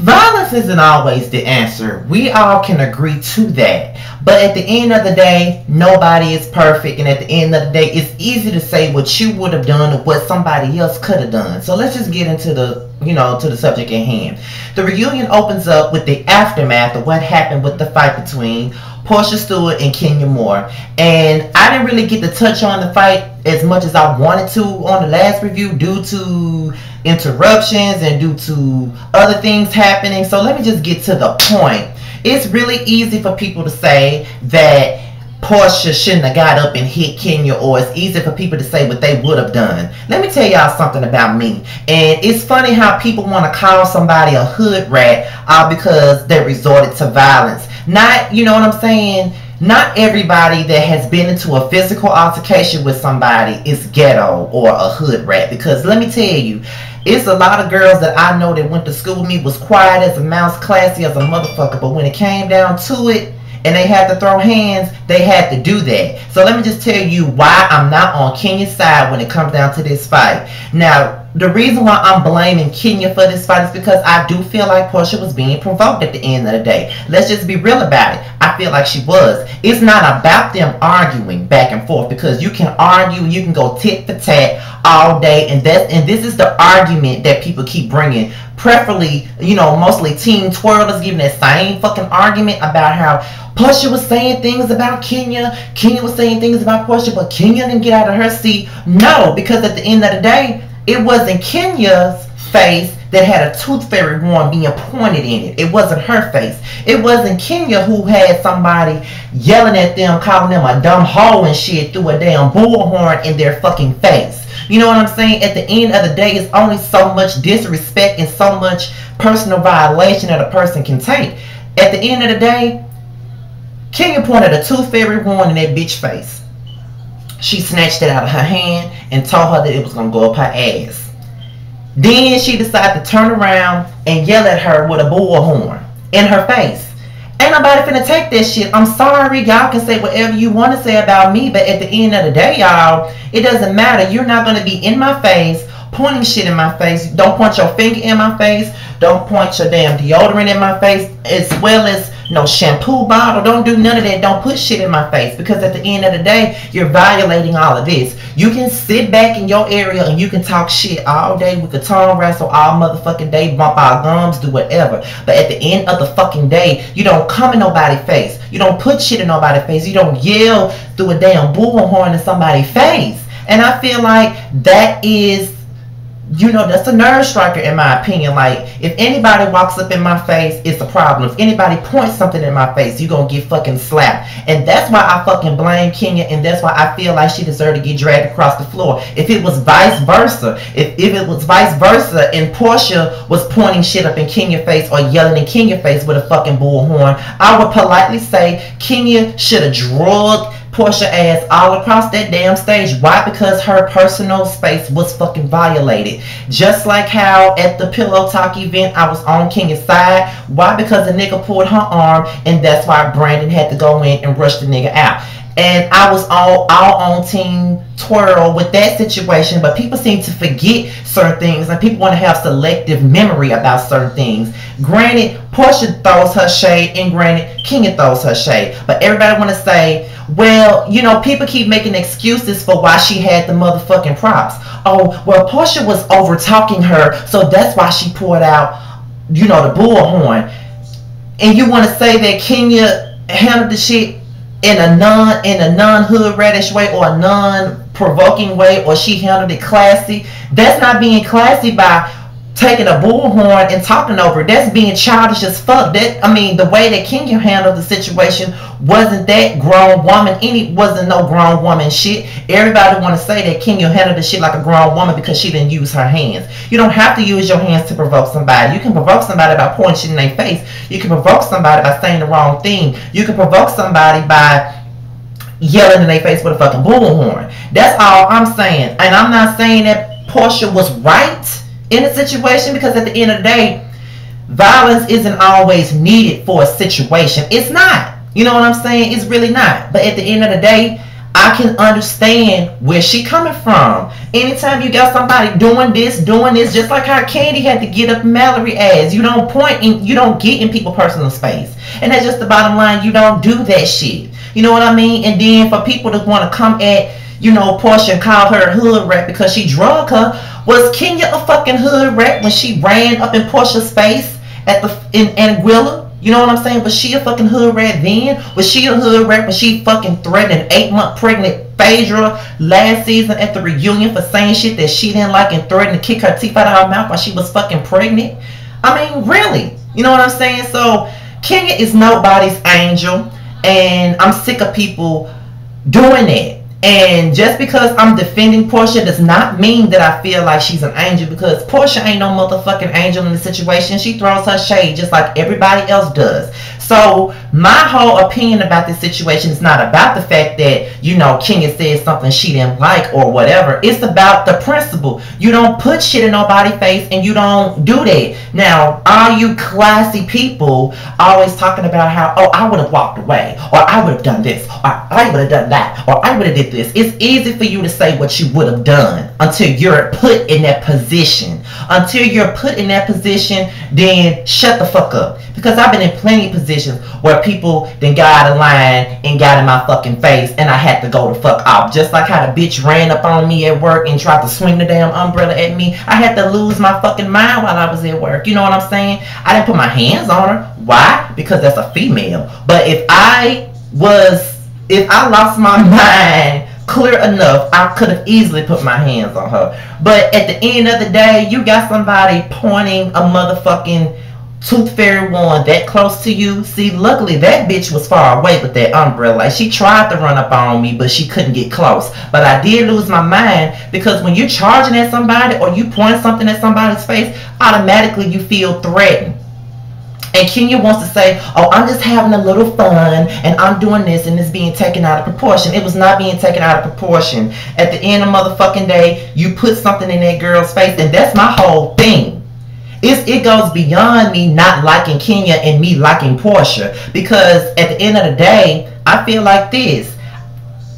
Violence isn't always the answer. We all can agree to that. But at the end of the day, nobody is perfect. And at the end of the day, it's easy to say what you would have done or what somebody else could have done. So let's just get into to the subject at hand. The reunion opens up with the aftermath of what happened with the fight between Portia Stewart and Kenya Moore. And I didn't really get to touch on the fight as much as I wanted to on the last review due to interruptions and due to other things happening. So let me just get to the point. It's really easy for people to say that Portia shouldn't have got up and hit Kenya, or it's easy for people to say what they would have done. Let me tell y'all something about me. And it's funny how people want to call somebody a hood rat all because they resorted to violence. Not, you know what I'm saying? Not everybody that has been into a physical altercation with somebody is ghetto or a hood rat. Because let me tell you, it's a lot of girls that I know that went to school with me, was quiet as a mouse, classy as a motherfucker. But when it came down to it, and they had to throw hands, they had to do that. So let me just tell you why I'm not on Kenya's side when it comes down to this fight. Now, the reason why I'm blaming Kenya for this fight is because I do feel like Portia was being provoked at the end of the day. Let's just be real about it. I feel like she was. It's not about them arguing back and forth, because you can argue, you can go tit for tat all day, and this is the argument that people keep bringing. Preferably, mostly teen twirlers giving that same fucking argument about how Portia was saying things about Kenya, Kenya was saying things about Portia, but Kenya didn't get out of her seat. No, because at the end of the day, it wasn't Kenya's face that had a tooth fairy wand being pointed in it. It wasn't her face. It wasn't Kenya who had somebody yelling at them, calling them a dumb hoe and shit through a damn bullhorn in their fucking face. You know what I'm saying? At the end of the day, it's only so much disrespect and so much personal violation that a person can take. At the end of the day, Kenya pointed a tooth fairy wand in that bitch face. She snatched it out of her hand and told her that it was going to go up her ass. Then she decided to turn around and yell at her with a bullhorn in her face. Ain't nobody finna take that shit. I'm sorry, y'all can say whatever you want to say about me, but at the end of the day, y'all, it doesn't matter. You're not going to be in my face, pointing shit in my face. Don't point your finger in my face. Don't point your damn deodorant in my face, as well as no shampoo bottle. Don't do none of that. Don't put shit in my face, because at the end of the day, you're violating all of this. You can sit back in your area and you can talk shit all day. We could tongue wrestle all motherfucking day, bump our gums, do whatever. But at the end of the fucking day, you don't come in nobody's face. You don't put shit in nobody's face. You don't yell through a damn bullhorn in somebody's face. And I feel like that is, that's a nerve striker in my opinion. Like, if anybody walks up in my face, it's a problem. If anybody points something in my face, you're gonna get fucking slapped. And that's why I fucking blame Kenya, and that's why I feel like she deserved to get dragged across the floor. If it was vice versa, if it was vice versa and Portia was pointing shit up in Kenya's face or yelling in Kenya's face with a fucking bullhorn, I would politely say Kenya should have drugged Portia ass all across that damn stage. Why? Because her personal space was fucking violated. Just like how at the Pillow Talk event I was on Kenya's side. Why? Because the nigga pulled her arm, and that's why Brandon had to go in and rush the nigga out. And I was all on Team Twirl with that situation, but people seem to forget certain things, and people want to have selective memory about certain things. Granted, Portia throws her shade, and granted, Kenya throws her shade. But everybody want to say, well, people keep making excuses for why she had the motherfucking props. Oh, well, Portia was over talking her, so that's why she poured out, the bullhorn. And you want to say that Kenya handled the shit in a non-hood radish way, or a non-provoking way, or she handled it classy. That's not being classy by taking a bullhorn and talking over it. That's being childish as fuck. The way that Kenya handled the situation wasn't that grown woman. Wasn't no grown woman shit. Everybody want to say that Kenya handled the shit like a grown woman because she didn't use her hands. You don't have to use your hands to provoke somebody. You can provoke somebody by pointing shit in their face. You can provoke somebody by saying the wrong thing. You can provoke somebody by yelling in their face with a fucking bullhorn. That's all I'm saying. And I'm not saying that Portia was right in a situation, because at the end of the day, violence isn't always needed for a situation. It's not. You know what I'm saying? It's really not. But at the end of the day, I can understand where she coming from. Anytime you got somebody doing this, just like how Candy had to get up Mallory ass. You don't point and you don't get in people's personal space. And that's just the bottom line. You don't do that shit. You know what I mean? And then for people to want to come at, you know, Portia and call her a hood rat because she drug her. Was Kenya a fucking hood rat when she ran up in Portia's face at in Anguilla? You know what I'm saying? Was she a fucking hood rat then? Was she a hood rat when she fucking threatened an 8-month pregnant Phaedra last season at the reunion for saying shit that she didn't like and threatened to kick her teeth out of her mouth while she was fucking pregnant? I mean, really? You know what I'm saying? So, Kenya is nobody's angel, and I'm sick of people doing it. And just because I'm defending Portia does not mean that I feel like she's an angel, because Portia ain't no motherfucking angel in the situation. She throws her shade just like everybody else does. So my whole opinion about this situation is not about the fact that, you know, Kenya said something she didn't like or whatever. It's about the principle. You don't put shit in nobody's face, and you don't do that. Now, all you classy people always talking about how, oh, I would have walked away, or I would have done this, or I would have done that, or I would have did this. It's easy for you to say what you would have done until you're put in that position. Until you're put in that position, then shut the fuck up. Because I've been in plenty of positions where people then got out of line and got in my fucking face, and I had to go the fuck off. Just like how the bitch ran up on me at work and tried to swing the damn umbrella at me. I had to lose my fucking mind while I was at work. You know what I'm saying? I didn't put my hands on her. Why? Because that's a female. But if I lost my mind clear enough, I could have easily put my hands on her. But at the end of the day, you got somebody pointing a motherfucking tooth fairy wand that close to you. See, luckily that bitch was far away with that umbrella. Like, she tried to run up on me, but she couldn't get close. But I did lose my mind, because when you're charging at somebody or you point something at somebody's face, automatically you feel threatened. And Kenya wants to say, oh, I'm just having a little fun, and I'm doing this, and it's being taken out of proportion. It was not being taken out of proportion. At the end of motherfucking day, you put something in that girl's face, and that's my whole thing. It goes beyond me not liking Kenya and me liking Portia. Because at the end of the day, I feel like this.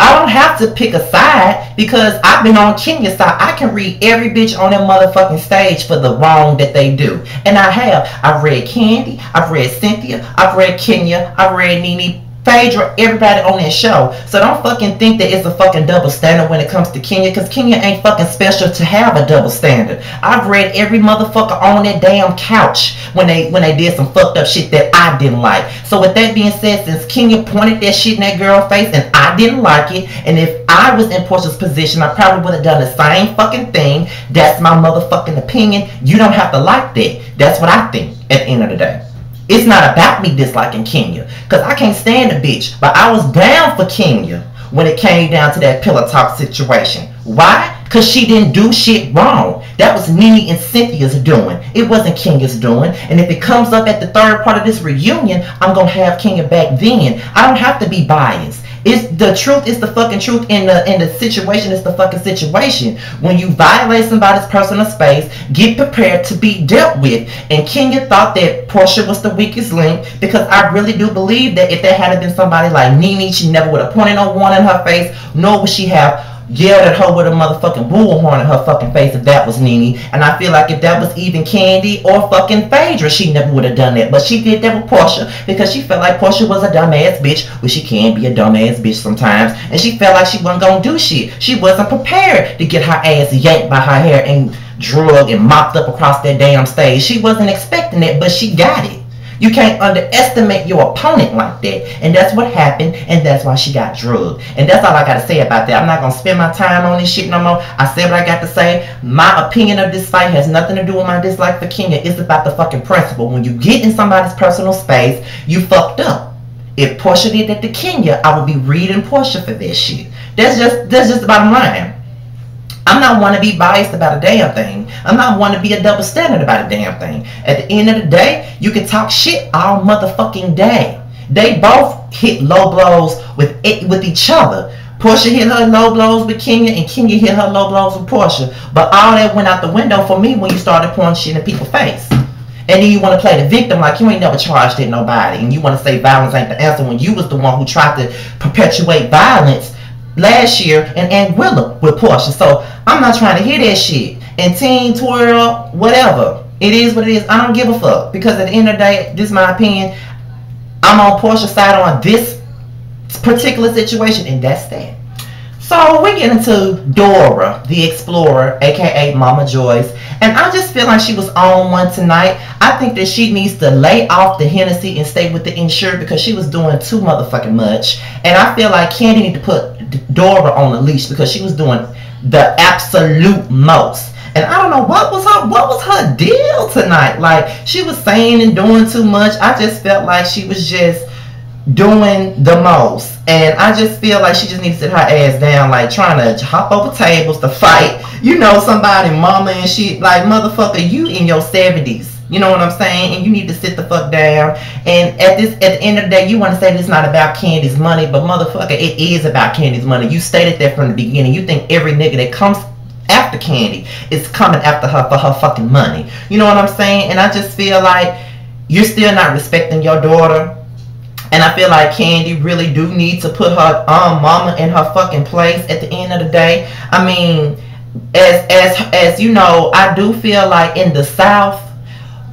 I don't have to pick a side, because I've been on Kenya's side. I can read every bitch on that motherfucking stage for the wrong that they do. And I have. I've read Candy. I've read Cynthia. I've read Kenya. I've read Nene, Phaedra, everybody on that show. So don't fucking think that it's a fucking double standard when it comes to Kenya, because Kenya ain't fucking special to have a double standard. I've read every motherfucker on that damn couch when they did some fucked up shit that I didn't like. So with that being said, since Kenya pointed that shit in that girl's face and I didn't like it, and if I was in Portia's position, I probably would have done the same fucking thing. That's my motherfucking opinion. You don't have to like that. That's what I think at the end of the day. It's not about me disliking Kenya, because I can't stand the bitch. But I was down for Kenya when it came down to that pillow talk situation. Why? Because she didn't do shit wrong. That was Nene and Cynthia's doing. It wasn't Kenya's doing. And if it comes up at the third part of this reunion, I'm going to have Kenya back then. I don't have to be biased. It's the truth is the fucking truth, in the situation is the fucking situation. When you violate somebody's personal space, get prepared to be dealt with. And Kenya thought that Portia was the weakest link, because I really do believe that if there had been somebody like Nene, she never would have pointed no one in her face, nor would she have yelled at her with a motherfucking bullhorn in her fucking face if that was Nene. And I feel like if that was even Candy or fucking Phaedra, she never would have done that. But she did that with Portia because she felt like Portia was a dumbass bitch, which she can be a dumbass bitch sometimes. And she felt like she wasn't gonna do shit. She wasn't prepared to get her ass yanked by her hair and drugged and mopped up across that damn stage. She wasn't expecting it, but she got it. You can't underestimate your opponent like that. And that's what happened, and that's why she got drugged. And that's all I got to say about that. I'm not going to spend my time on this shit no more. I said what I got to say. My opinion of this fight has nothing to do with my dislike for Kenya. It's about the fucking principle. When you get in somebody's personal space, you fucked up. If Portia did that to Kenya, I would be reading Portia for this shit. That's just the bottom line. I'm not one to be biased about a damn thing. I'm not one to be a double standard about a damn thing. At the end of the day, you can talk shit all motherfucking day. They both hit low blows with each other. Portia hit her low blows with Kenya, and Kenya hit her low blows with Portia. But all that went out the window for me when you started pouring shit in people's face. And then you want to play the victim like you ain't never charged at nobody. And you want to say violence ain't the answer when you was the one who tried to perpetuate violence last year and Anguilla with Portia. So I'm not trying to hear that shit. And teen twirl, whatever. It is what it is. I don't give a fuck. Because at the end of the day, this is my opinion. I'm on Portia's side on this particular situation, and that's that. So we get into Dora, the Explorer, aka Mama Joyce, and I just feel like she was on one tonight. I think that she needs to lay off the Hennessy and stay with the Ensure because she was doing too motherfucking much. And I feel like Candy need to put Dora on a leash because she was doing the absolute most. And I don't know what was her deal tonight. Like, she was saying and doing too much. I just felt like she was just doing the most, and I just feel like she just needs to sit her ass down, like trying to hop over tables to fight, you know, somebody mama and shit. Like, motherfucker, you in your 70s, you know what I'm saying, and you need to sit the fuck down. And at the end of the day, you want to say this not about Candy's money, but motherfucker, it is about Candy's money. You stated that from the beginning. You think every nigga that comes after Candy is coming after her for her fucking money, you know what I'm saying? And I just feel like you're still not respecting your daughter. And I feel like Candy really do need to put her mama in her fucking place at the end of the day. I mean, as you know, I do feel like in the South,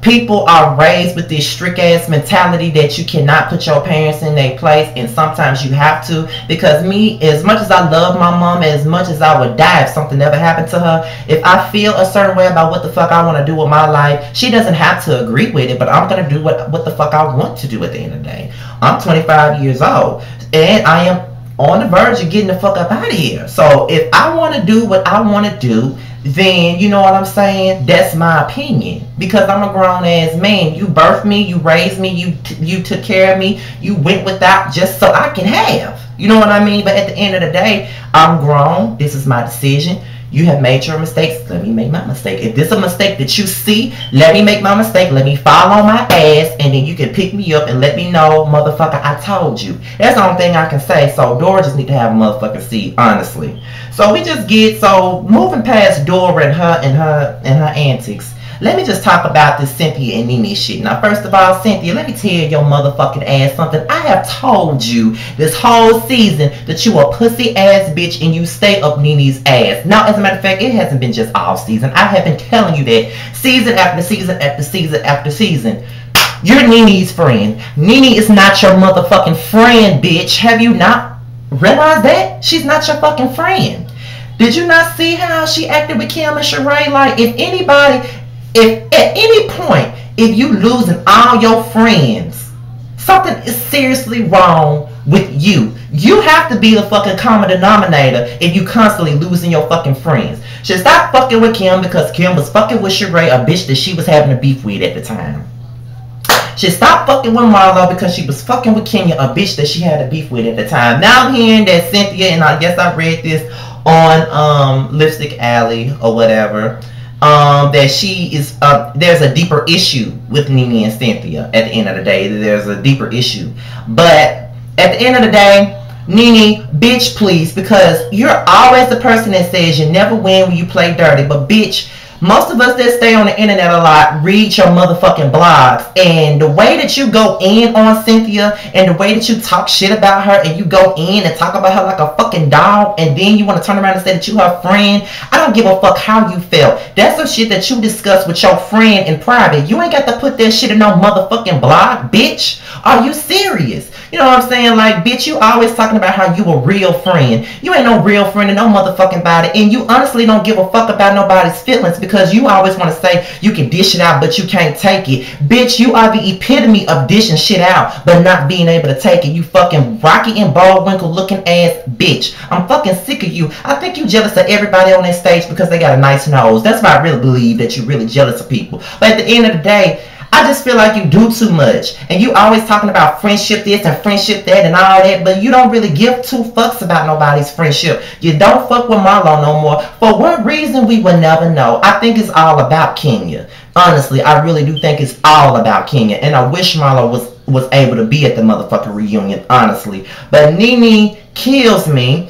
people are raised with this strict ass mentality that you cannot put your parents in their place, and sometimes you have to. Because me, as much as I love my mom, as much as I would die if something ever happened to her, if I feel a certain way about what the fuck I want to do with my life, she doesn't have to agree with it, but I'm gonna do what the fuck I want to do at the end of the day. I'm 25 years old, and I am on the verge of getting the fuck up out of here. So if I want to do what I want to do, then you know what I'm saying, that's my opinion, because I'm a grown ass man. You birthed me, you raised me, you took care of me, you went without just so I can have, you know what I mean? But at the end of the day, I'm grown. This is my decision. You have made your mistakes, let me make my mistake. If this is a mistake that you see, let me make my mistake, let me fall on my ass, and then you can pick me up and let me know, motherfucker, I told you. That's the only thing I can say. So Dora just need to have a motherfucking seat, honestly. So we just get, so moving past Dora and her antics, let me just talk about this Cynthia and Nene shit. Now, first of all, Cynthia, let me tell your motherfucking ass something. I have told you this whole season that you a pussy ass bitch and you stay up Nene's ass. Now, as a matter of fact, it hasn't been just all season. I have been telling you that season after season after season after season. You're Nene's friend. Nene is not your motherfucking friend, bitch. Have you not realized that? She's not your fucking friend. Did you not see how she acted with Kim and Sheree? Like, if at any point, if you losing all your friends, something is seriously wrong with you. You have to be the fucking common denominator if you constantly losing your fucking friends. Should stop fucking with Kim because Kim was fucking with Sheree, a bitch that she was having a beef with at the time. Should stop fucking with Marlo because she was fucking with Kenya, a bitch that she had a beef with at the time. Now I'm hearing that Cynthia, and I guess I read this on Lipstick Alley or whatever, that she is there's a deeper issue with Nene and Cynthia. At the end of the day, there's a deeper issue. But at the end of the day, Nene, bitch, please, because you're always the person that says you never win when you play dirty. But bitch, most of us that stay on the internet a lot read your motherfucking blogs, and the way that you go in on Cynthia and the way that you talk shit about her and you go in and talk about her like a fucking dog, and then you want to turn around and say that you her friend, I don't give a fuck how you felt. That's some shit that you discuss with your friend in private. You ain't got to put that shit in no motherfucking blog, bitch. Are you serious? You know what I'm saying? Like, bitch, you always talking about how you a real friend. You ain't no real friend and no motherfucking body, and you honestly don't give a fuck about nobody's feelings because you always want to say you can dish it out but you can't take it. Bitch, you are the epitome of dishing shit out but not being able to take it. You fucking Rocky and Bullwinkle looking ass bitch. I'm fucking sick of you. I think you jealous of everybody on that stage because they got a nice nose. That's why I really believe that you're really jealous of people. But at the end of the day, I just feel like you do too much. And you always talking about friendship this and friendship that and all that, but you don't really give two fucks about nobody's friendship. You don't fuck with Marlo no more. For what reason, we will never know. I think it's all about Kenya. Honestly, I really do think it's all about Kenya. And I wish Marlo was able to be at the motherfucking reunion, honestly. But Nene kills me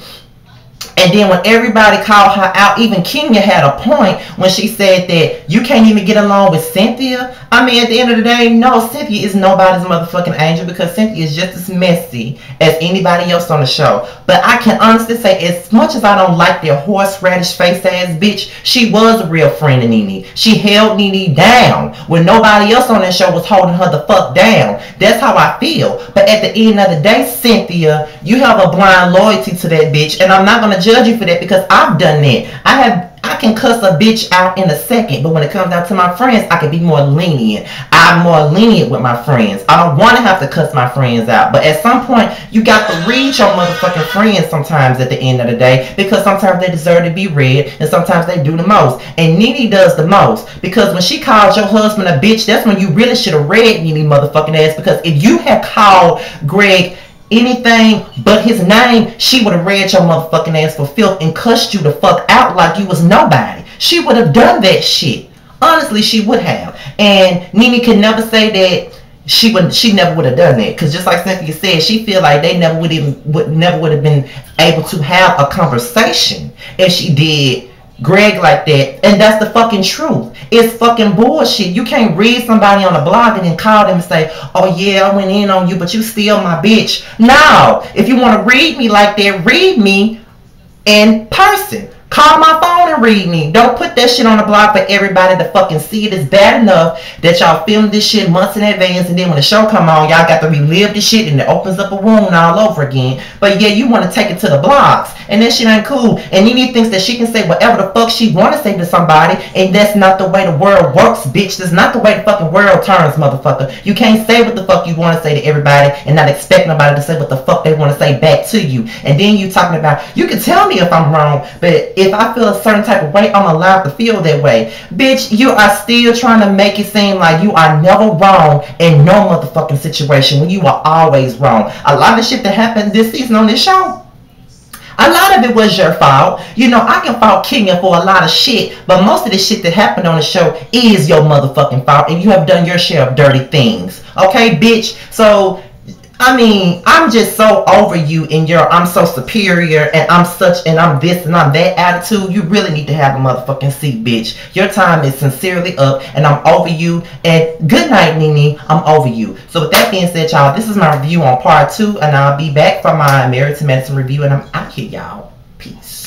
And then when everybody called her out, even Kenya had a point when she said that you can't even get along with Cynthia. I mean, at the end of the day, no, Cynthia is nobody's motherfucking angel because Cynthia is just as messy as anybody else on the show. But I can honestly say, as much as I don't like their horseradish face ass bitch, she was a real friend of Nene. She held Nene down when nobody else on that show was holding her the fuck down. That's how I feel. But at the end of the day, Cynthia, you have a blind loyalty to that bitch, and I'm not gonna judge you for that because I've done that. I can cuss a bitch out in a second, but when it comes down to my friends, I can be more lenient. I'm more lenient with my friends. I don't want to have to cuss my friends out, but at some point, you got to read your motherfucking friends sometimes at the end of the day, because sometimes they deserve to be read, and sometimes they do the most. And Nene does the most, because when she calls your husband a bitch, that's when you really should have read Nene motherfucking ass, because if you had called Greg anything but his name, she would have read your motherfucking ass for filth and cussed you the fuck out like you was nobody. She would have done that shit. Honestly, she would have. And Nene can never say that she never would have done that, because just like Cynthia said, she feel like they never would have been able to have a conversation if she did Greg like that. And that's the fucking truth. It's fucking bullshit. You can't read somebody on a blog and then call them and say, oh yeah, I went in on you, but you still my bitch. No. If you want to read me like that, read me in person. Call my phone and read me. Don't put that shit on the blog for everybody to fucking see it. It's bad enough that y'all film this shit months in advance, and then when the show come on, y'all got to relive the shit and it opens up a wound all over again. But yeah, you want to take it to the blogs, and that shit ain't cool. And Nene thinks that she can say whatever the fuck she want to say to somebody, and that's not the way the world works, bitch. That's not the way the fucking world turns, motherfucker. You can't say what the fuck you want to say to everybody and not expect nobody to say what the fuck they want to say back to you. And then you talking about, you can tell me if I'm wrong, but if I feel a certain type of way, I'm allowed to feel that way. Bitch, you are still trying to make it seem like you are never wrong in no motherfucking situation when you are always wrong. A lot of shit that happened this season on this show, a lot of it was your fault. You know, I can fault Kenya for a lot of shit, but most of the shit that happened on the show is your motherfucking fault, and you have done your share of dirty things. Okay, bitch? So I mean, I'm just so over you and your I'm so superior and I'm such and I'm this and I'm that attitude. You really need to have a motherfucking seat, bitch. Your time is sincerely up and I'm over you. And good night, Nene. I'm over you. So with that being said, y'all, this is my review on part 2, and I'll be back for my Married to Medicine review, and I'm out here, y'all. Peace.